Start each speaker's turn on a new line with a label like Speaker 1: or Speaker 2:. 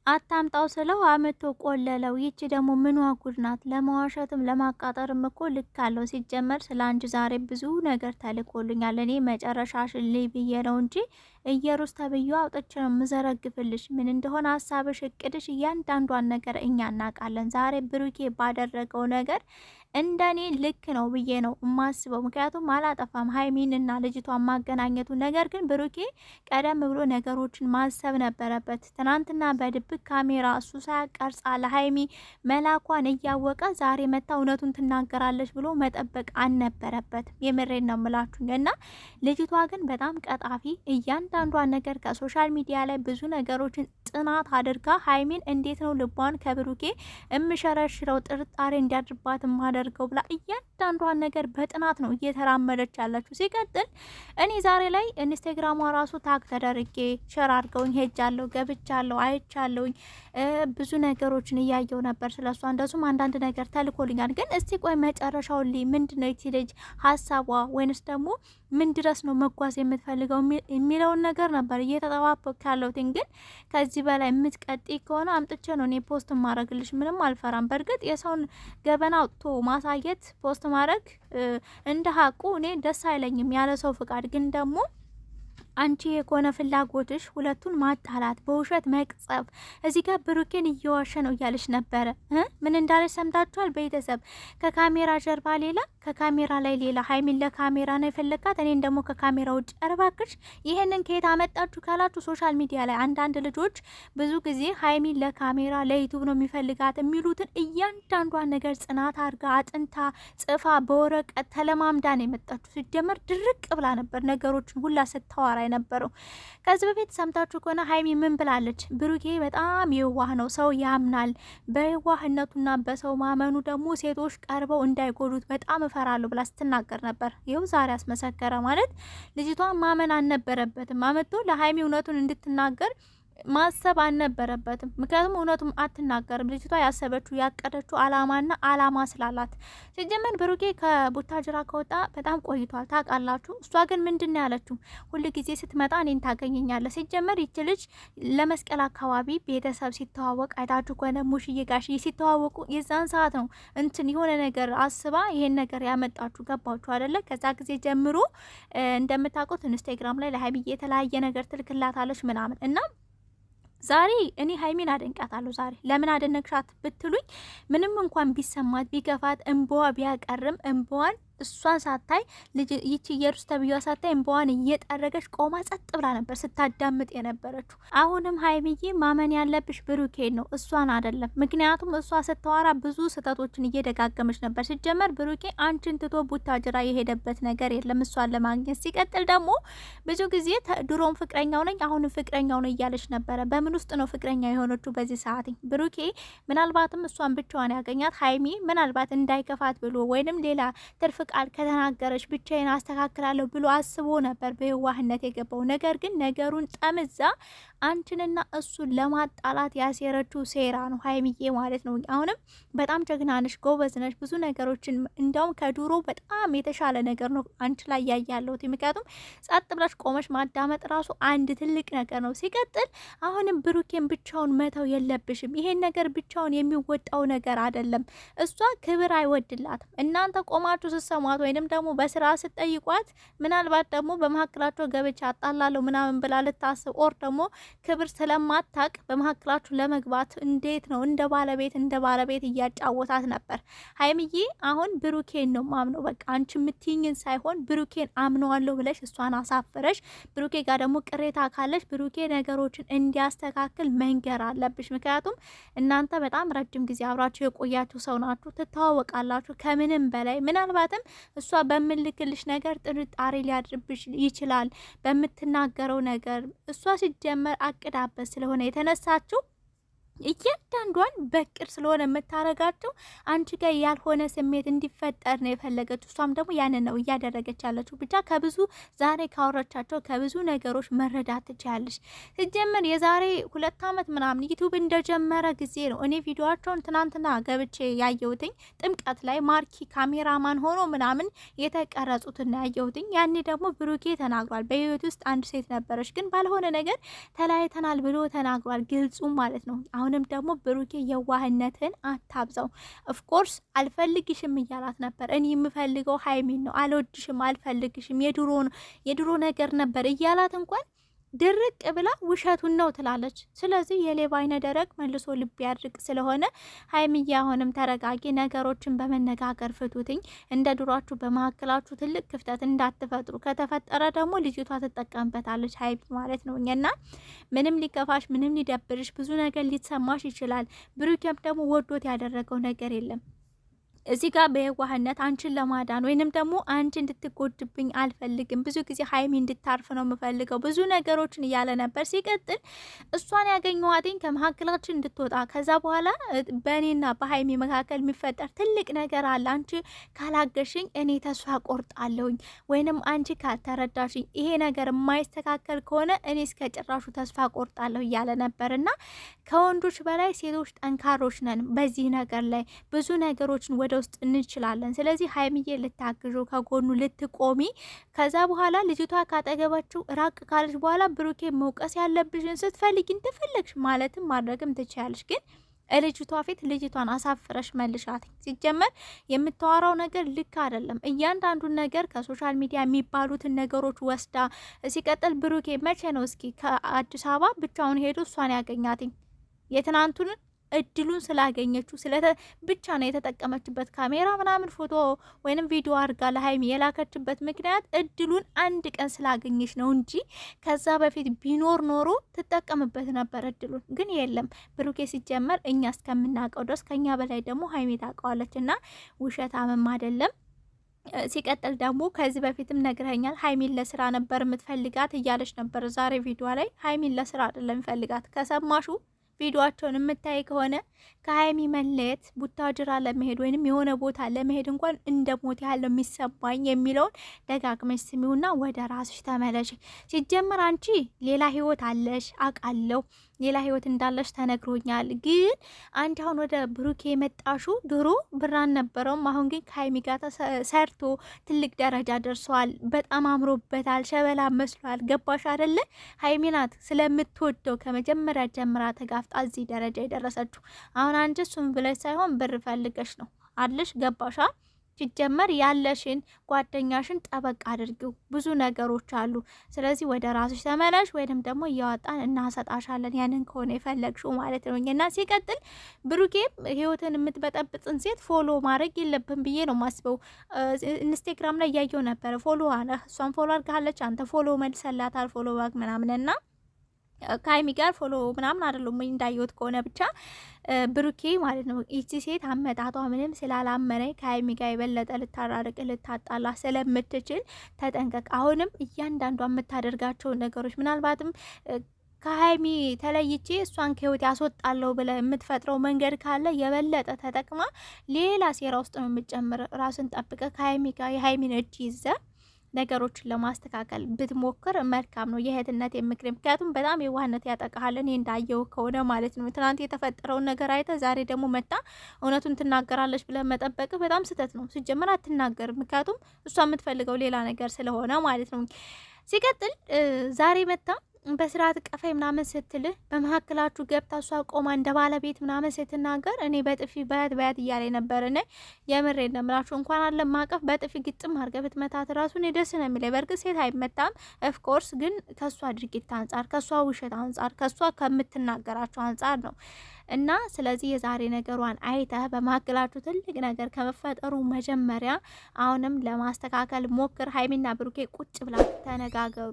Speaker 1: አታምጣው ስለው አመቶ ቆለለው። ይቺ ደግሞ ምኗ ጉድ ናት? ለመዋሸትም ለማቃጠርም እኮ ልክ አለው። ሲጀመር ስለ አንቺ ዛሬ ብዙ ነገር ተልኮልኛል። እኔ መጨረሻሽን ልይ ብዬ ነው እንጂ እየሩስ ተብዬ አውጥቼ ነው ምዘረግፍልሽ። ምን እንደሆነ ሀሳብሽ፣ እቅድሽ፣ እያንዳንዷን ነገር እኛ እናውቃለን። ዛሬ ብሩኬ ባደረገው ነገር እንደኔ ልክ ነው ብዬ ነው የማስበው። ምክንያቱም አላጠፋም ሀይሚንና ልጅቷን ማገናኘቱ። ነገር ግን ብሩኬ ቀደም ብሎ ነገሮችን ማሰብ ነበረበት። ትናንትና በድብቅ ካሜራ እሱ ሳያቀርጻ ለሀይሚ መላኳን እያወቀ ዛሬ መታ እውነቱን ትናገራለች ብሎ መጠበቅ አልነበረበትም። የምሬን ነው ምላችሁኝ። እና ልጅቷ ግን በጣም ቀጣፊ፣ እያንዳንዷን ነገር ከሶሻል ሚዲያ ላይ ብዙ ነገሮችን ጥናት አድርጋ ሀይሚን እንዴት ነው ልቧን ከብሩኬ እምሸረሽረው ጥርጣሬ እንዲያድርባት ማደርገው ብላ እያንዳንዷን ነገር በጥናት ነው እየተራመደች ያለችው። ሲቀጥል እኔ ዛሬ ላይ ኢንስታግራሟ ራሱ ታግ ተደርጌ ሸር አድርገውኝ ሄጃለሁ፣ ገብቻለሁ፣ አይቻለሁኝ ብዙ ነገሮችን እያየው ነበር ስለሷ። እንደሱም አንዳንድ ነገር ተልኮልኛል። ግን እስቲ ቆይ መጨረሻው ምንድነው የቲ ልጅ ሀሳቧ፣ ወይንስ ደግሞ ምን ድረስ ነው መጓዝ የምትፈልገው የሚለውን ነገር ነበር እየተጠባበቅ ያለሁት። ግን ከዚህ በላይ የምትቀጥይ ከሆነ አምጥቼ ነው እኔ ፖስት ማድረግልሽ። ምንም አልፈራም። በእርግጥ የሰውን ገበና አውጥቶ ማሳየት ፖስት ማድረግ እንደ ሀቁ እኔ ደስ አይለኝም ያለ ሰው ፍቃድ። ግን ደግሞ አንቺ የሆነ ፍላጎትሽ ሁለቱን ማጣላት፣ በውሸት መቅጸፍ። እዚህ ጋር ብሩኬን እየዋሸ ነው እያለች ነበረ። ምን እንዳለች ሰምታችኋል? ቤተሰብ ከካሜራ ጀርባ ሌላ፣ ከካሜራ ላይ ሌላ። ሀይሚን ለካሜራ ነው የፈለጋት፣ እኔን ደግሞ ከካሜራ ውጭ። እባክሽ ይሄንን ከየት አመጣችሁ ካላችሁ ሶሻል ሚዲያ ላይ አንዳንድ ልጆች ብዙ ጊዜ ሀይሚን ለካሜራ ለዩቱብ ነው የሚፈልጋት የሚሉትን እያንዳንዷን ነገር ጽናት አድርጋ አጥንታ ጽፋ በወረቀት ተለማምዳ ነው የመጣችሁ። ሲጀመር ድርቅ ብላ ነበር ነገሮችን ሁላ ስታወራ የነበረው። ከዚህ በፊት ሰምታችሁ ከሆነ ሀይሚ ምን ብላለች? ብሩኬ በጣም የዋህ ነው፣ ሰው ያምናል። በየዋህነቱና በሰው ማመኑ ደግሞ ሴቶች ቀርበው እንዳይጎዱት በጣም እፈራለሁ ብላ ስትናገር ነበር። ይኸው ዛሬ አስመሰከረ። ማለት ልጅቷን ማመን አልነበረበትም። አመቶ ለሀይሚ እውነቱን እንድትናገር ማሰብ አልነበረበትም። ምክንያቱም እውነቱም አትናገርም። ልጅቷ ያሰበችው ያቀደችው አላማ ስላላት። ሲጀመር ብሩኬ ከቡታጅራ ከወጣ በጣም ቆይቷል ታውቃላችሁ። እሷ ግን ምንድን ያለችው ሁል ጊዜ ስትመጣ እኔን ታገኘኛለህ። ሲጀመር ይች ልጅ ለመስቀል አካባቢ ቤተሰብ ሲተዋወቅ አይታችሁ ከሆነ ሙሽዬ ጋሽዬ ሲተዋወቁ የዛን ሰዓት ነው እንትን የሆነ ነገር አስባ ይሄን ነገር ያመጣችሁ። ገባችሁ አይደለ? ከዛ ጊዜ ጀምሮ እንደምታውቁት ኢንስታግራም ላይ ለሀይሚዬ የተለያየ ነገር ትልክላታለች ምናምን እና ዛሬ እኔ ሀይሚን አደንቃታለሁ። ዛሬ ለምን አደነቅሻት ብትሉኝ ምንም እንኳን ቢሰማት ቢገፋት እንባዋ ቢያቀርም እንባዋን እሷን ሳታይ ልጅ ይቺ ኢየሩስ ተብዬዋ ሳታይ እንባዋን እየጠረገች ቆማ ጸጥ ብላ ነበር ስታዳምጥ የነበረችው። አሁንም ሀይሚዬ ማመን ያለብሽ ብሩኬን ነው እሷን አይደለም። ምክንያቱም እሷ ስታወራ ብዙ ስህተቶችን እየደጋገመች ነበር። ሲጀመር ብሩኬ አንቺን ትቶ ቡታጅራ የሄደበት ነገር የለም እሷን ለማግኘት። ሲቀጥል ደግሞ ብዙ ጊዜ ድሮም ፍቅረኛው ነኝ አሁንም ፍቅረኛው ነው እያለች ነበረ። በምን ውስጥ ነው ፍቅረኛ የሆነችው በዚህ ሰዓት? ብሩኬ ምናልባትም እሷን ብቻዋን ያገኛት ሀይሚ ምናልባት እንዳይከፋት ብሎ ወይንም ሌላ ትርፍ ቃል ከተናገረች ብቻዬን አስተካክላለሁ ብሎ አስቦ ነበር በየዋህነት የገባው። ነገር ግን ነገሩን ጠምዛ አንቺንና እሱን ለማጣላት ያሴረችው ሴራ ነው ሀይሚዬ ማለት ነው። አሁንም በጣም ጀግና ነሽ፣ ጎበዝ ነሽ። ብዙ ነገሮችን እንደውም ከዱሮ በጣም የተሻለ ነገር ነው አንቺ ላይ ያያለሁት። ምክንያቱም ጸጥ ብለሽ ቆመሽ ማዳመጥ ራሱ አንድ ትልቅ ነገር ነው። ሲቀጥል አሁንም ብሩኬን ብቻውን መተው የለብሽም። ይሄን ነገር ብቻውን የሚወጣው ነገር አይደለም። እሷ ክብር አይወድላትም። እናንተ ቆማችሁ ስትሰሟት ወይንም ደግሞ በስራ ስትጠይቋት ምናልባት ደግሞ በመካከላቸው ገብቻ አጣላለሁ ምናምን ብላ ልታስብ ኦር ደግሞ ክብር ስለማታቅ በመካከላችሁ ለመግባት እንዴት ነው እንደ ባለቤት እያጫወታት ነበር። ሀይሚዬ አሁን ብሩኬን ነው ማምነው፣ በቃ አንቺ የምትይኝን ሳይሆን ብሩኬን አምነዋለሁ ብለሽ እሷን አሳፍረሽ፣ ብሩኬ ጋር ደግሞ ቅሬታ ካለሽ ብሩኬ ነገሮችን እንዲያስተካክል መንገር አለብሽ። ምክንያቱም እናንተ በጣም ረጅም ጊዜ አብራችሁ የቆያችሁ ሰው ናችሁ፣ ትተዋወቃላችሁ። ከምንም በላይ ምናልባትም እሷ በምልክልሽ ነገር ጥርጣሬ ሊያድርብሽ ይችላል፣ በምትናገረው ነገር። እሷ ሲጀመር አቅዳበት ስለሆነ የተነሳችው እያንዳንዷን በቅር ስለሆነ የምታረጋቸው አንቺ ጋር ያልሆነ ስሜት እንዲፈጠር ነው የፈለገችው። እሷም ደግሞ ያንን ነው እያደረገች ያለችው። ብቻ ከብዙ ዛሬ ካወራቻቸው ከብዙ ነገሮች መረዳት ትችላለች። ሲጀምር የዛሬ 2 ዓመት ምናምን ዩቲዩብ እንደጀመረ ጊዜ ነው እኔ ቪዲዮቸውን ትናንትና ገብቼ ያየሁትኝ። ጥምቀት ላይ ማርኪ ካሜራማን ሆኖ ምናምን የተቀረጹትና ያየሁትኝ። ያኔ ደግሞ ብሩኬ ተናግሯል። በህይወት ውስጥ አንድ ሴት ነበረች፣ ግን ባልሆነ ነገር ተለያይተናል ብሎ ተናግሯል። ግልጹ ማለት ነው። አሁንም ደግሞ ብሩኬ የዋህነትን አታብዛው። ኦፍኮርስ አልፈልግሽም እያላት ነበር። እኔ የምፈልገው ሀይሚን ነው፣ አልወድሽም፣ አልፈልግሽም፣ የድሮ ነገር ነበር እያላት እንኳን ድርቅ ብላ ውሸቱን ነው ትላለች። ስለዚህ የሌባ አይነ ደረቅ መልሶ ልብ ያድርቅ ስለሆነ ሀይሚዬ አሁንም ተረጋጊ፣ ነገሮችን በመነጋገር ፍቱትኝ። እንደ ድሯችሁ በመካከላችሁ ትልቅ ክፍተት እንዳትፈጥሩ። ከተፈጠረ ደግሞ ልጅቷ ትጠቀምበታለች ሀይሚ ማለት ነው። እና ምንም ሊከፋሽ፣ ምንም ሊደብርሽ፣ ብዙ ነገር ሊሰማሽ ይችላል። ብሩኬም ደግሞ ወዶት ያደረገው ነገር የለም። እዚህ ጋር በየዋህነት አንቺን ለማዳን ወይንም ደግሞ አንቺ እንድትጎድብኝ አልፈልግም፣ ብዙ ጊዜ ሀይሚ እንድታርፍ ነው የምፈልገው፣ ብዙ ነገሮችን እያለ ነበር። ሲቀጥል እሷን ያገኘዋትኝ ከመካከላችን እንድትወጣ፣ ከዛ በኋላ በእኔና በሀይሚ መካከል የሚፈጠር ትልቅ ነገር አለ፣ አንቺ ካላገሽኝ እኔ ተስፋ ቆርጣለሁኝ፣ ወይንም አንቺ ካልተረዳሽኝ፣ ይሄ ነገር የማይስተካከል ከሆነ እኔ እስከ ጭራሹ ተስፋ ቆርጣለሁ እያለ ነበር። እና ከወንዶች በላይ ሴቶች ጠንካሮች ነን በዚህ ነገር ላይ ብዙ ነገሮችን ወደ ውስጥ እንችላለን። ስለዚህ ሀይሚዬ ልታግዡ፣ ከጎኑ ልትቆሚ፣ ከዛ በኋላ ልጅቷ ካጠገባችሁ ራቅ ካለች በኋላ ብሩኬ መውቀስ ያለብሽን ስትፈልጊ እንደፈለግሽ ማለትም ማድረግም ትችያለሽ። ግን ልጅቷ ፊት ልጅቷን አሳፍረሽ መልሻት። ሲጀመር የምታወራው ነገር ልክ አይደለም። እያንዳንዱን ነገር ከሶሻል ሚዲያ የሚባሉትን ነገሮች ወስዳ፣ ሲቀጥል ብሩኬ መቼ ነው እስኪ ከአዲስ አበባ ብቻውን ሄዶ እሷን ያገኛትኝ? የትናንቱን እድሉን ስላገኘችው ብቻ ነው የተጠቀመችበት። ካሜራ ምናምን ፎቶ ወይንም ቪዲዮ አድርጋ ለሀይሚ የላከችበት ምክንያት እድሉን አንድ ቀን ስላገኘች ነው እንጂ ከዛ በፊት ቢኖር ኖሮ ትጠቀምበት ነበር እድሉን። ግን የለም። ብሩኬ ሲጀመር እኛ እስከምናውቀው ድረስ ከኛ በላይ ደግሞ ሀይሚ ታውቀዋለች። እና ውሸታምም አይደለም። ሲቀጥል ደግሞ ከዚህ በፊትም ነግረኛል፣ ሀይሚን ለስራ ነበር የምትፈልጋት እያለች ነበር ዛሬ ቪዲዮ ላይ። ሀይሚን ለስራ አይደለም ፈልጋት። ከሰማሹ ቪዲዮአቸውን የምታይ ከሆነ ከሀይሚ መለየት ቡታጅራ ለመሄድ ወይንም የሆነ ቦታ ለመሄድ እንኳን እንደ ሞት ያለው የሚሰማኝ የሚለውን ደጋግመሽ ስሚውና ወደ ራስሽ ተመለሽ። ሲጀመር አንቺ ሌላ ህይወት አለሽ አውቃለሁ፣ ሌላ ህይወት እንዳለሽ ተነግሮኛል። ግን አንቺ አሁን ወደ ብሩኬ የመጣሹ ድሮ ብራን ነበረውም፣ አሁን ግን ከሀይሚ ጋር ሰርቶ ትልቅ ደረጃ ደርሰዋል። በጣም አምሮበታል፣ ሸበላ መስሏል። ገባሽ አይደለ? ሀይሚ ናት ስለምትወደው ከመጀመሪያ ጀምራ ተጋፍጣ እዚህ ደረጃ የደረሰችው። አሁን አንቺ እሱም ብለሽ ሳይሆን ብር ፈልገሽ ነው አለሽ። ገባሻ? ሲጀመር ያለሽን ጓደኛሽን ጠበቅ አድርጊው። ብዙ ነገሮች አሉ። ስለዚህ ወደ ራስሽ ተመለሽ፣ ወይንም ደግሞ እያወጣን እናሰጣሻለን። ያንን ከሆነ የፈለግሽው ማለት ነው። እና ሲቀጥል ብሩኬም ህይወትን የምትበጠብጥን ሴት ፎሎ ማድረግ የለብን ብዬ ነው ማስበው። ኢንስታግራም ላይ እያየው ነበረ። ፎሎ አለ፣ እሷን ፎሎ አድርጋለች፣ አንተ ፎሎ መልሰላታል፣ ፎሎ ባግ ምናምንና ከሀይሚ ጋር ፎሎ ምናምን አይደለም እንዳየሁት ከሆነ ብቻ ብሩኬ ማለት ነው። ይቺ ሴት አመጣጧ ምንም ስላላመነ ከሀይሚ ጋር የበለጠ ልታራርቅ ልታጣላ ስለምትችል ተጠንቀቅ። አሁንም እያንዳንዷ የምታደርጋቸው ነገሮች ምናልባትም ከሀይሚ ተለይቼ እሷን ከህይወት ያስወጣለሁ ብለ የምትፈጥረው መንገድ ካለ የበለጠ ተጠቅማ ሌላ ሴራ ውስጥ ነው የምትጨምር። ራስን ጠብቀ ከሀይሚ ጋር የሀይሚን እጅ ይዘ ነገሮችን ለማስተካከል ብትሞክር መልካም ነው። የእህትነት የምክር፣ ምክንያቱም በጣም የዋህነት ያጠቃሃል። እኔ እንዳየው ከሆነ ማለት ነው። ትናንት የተፈጠረውን ነገር አይተ ዛሬ ደግሞ መጣ እውነቱን ትናገራለች ብለህ መጠበቅ በጣም ስህተት ነው። ሲጀመር አትናገርም፣ ምክንያቱም እሷ የምትፈልገው ሌላ ነገር ስለሆነ ማለት ነው። ሲቀጥል ዛሬ መጣ በስርዓት ቀፋይ ምናምን ስትልህ በመካከላችሁ ገብታ እሷ ቆማ እንደ ባለቤት ምናምን ስትናገር እኔ በጥፊ በያት እያለ ነበር። ነ የምሬ እንደምላችሁ እንኳን አለ ማቀፍ በጥፊ ግጥም አድርገህ ብትመታት ራሱ እኔ ደስ ነው የሚለኝ። በእርግጥ ሴት አይመታም ኦፍኮርስ፣ ግን ከእሷ ድርጊት አንጻር፣ ከእሷ ውሸት አንጻር፣ ከእሷ ከምትናገራቸው አንጻር ነው። እና ስለዚህ የዛሬ ነገሯን አይተህ በመካከላችሁ ትልቅ ነገር ከመፈጠሩ መጀመሪያ አሁንም ለማስተካከል ሞክር። ሀይሚና ብሩኬ ቁጭ ብላ ተነጋገሩ።